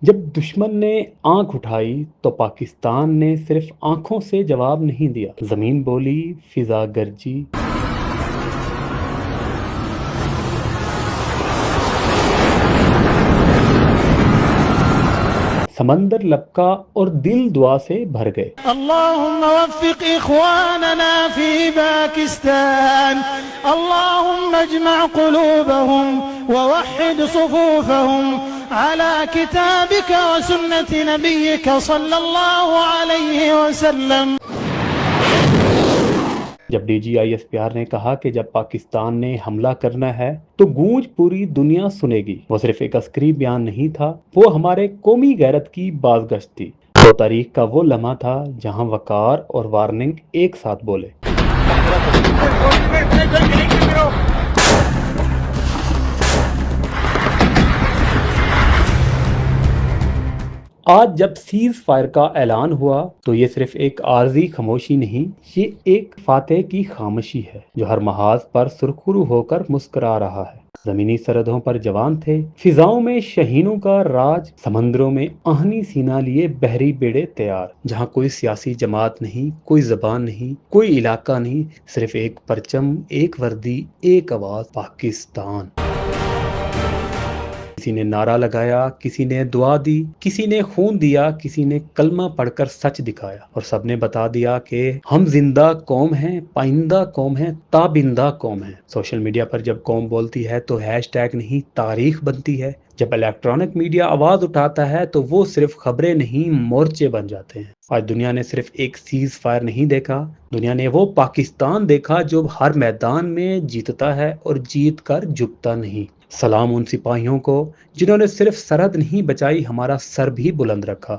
जब दुश्मन ने आंख उठाई तो पाकिस्तान ने सिर्फ आंखों से जवाब नहीं दिया। जमीन बोली, फिजा गरजी, समंदर लपका और दिल दुआ से भर गए। अल्लाहुम्मा वफ़्क़ इख़वानना फ़ी पाकिस्तान, अल्लाहुम्मा इजमा' क़ुलूबहुम व वह्हिद सुफ़ूफ़हुम अला किताबिक व सुन्नति नबिय्यिक सल्लल्लाहु अलैहि वसल्लम। जब DGISPR ने कहा कि जब पाकिस्तान ने हमला करना है तो गूंज पूरी दुनिया सुनेगी, वो सिर्फ एक अस्करी बयान नहीं था, वो हमारे कौमी गैरत की बाज़गश्त थी। तो तारीख का वो लम्हा था जहां वकार और वार्निंग एक साथ बोले। आज जब सीज फायर का ऐलान हुआ तो ये सिर्फ एक आर्जी खामोशी नहीं, ये एक फातेह की खामोशी है जो हर महाज पर सुरखरू होकर मुस्कुरा रहा है। जमीनी सरहदों पर जवान थे, फिजाओं में शहीनों का राज, समंदरों में आहनी सीना लिए बहरी बेड़े तैयार, जहां कोई सियासी जमात नहीं, कोई जबान नहीं, कोई इलाका नहीं, सिर्फ एक परचम, एक वर्दी, एक आवाज, पाकिस्तान। किसी ने नारा लगाया, किसी ने दुआ दी, किसी ने खून दिया, किसी ने कलमा पढ़कर सच दिखाया, और सबने बता दिया कि हम जिंदा कौम हैं, पाइंदा कौम है, ताबिंदा कौम है। सोशल मीडिया पर जब कौम बोलती है तो हैशटैग नहीं, तारीख बनती है। जब इलेक्ट्रॉनिक मीडिया आवाज उठाता है तो वो सिर्फ खबरें नहीं, मोर्चे बन जाते हैं। आज दुनिया ने सिर्फ एक सीज फायर नहीं देखा, दुनिया ने वो पाकिस्तान देखा जो हर मैदान में जीतता है और जीत कर झुकता नहीं। सलाम उन सिपाहियों को जिन्होंने सिर्फ सरहद नहीं बचाई, हमारा सर भी बुलंद रखा।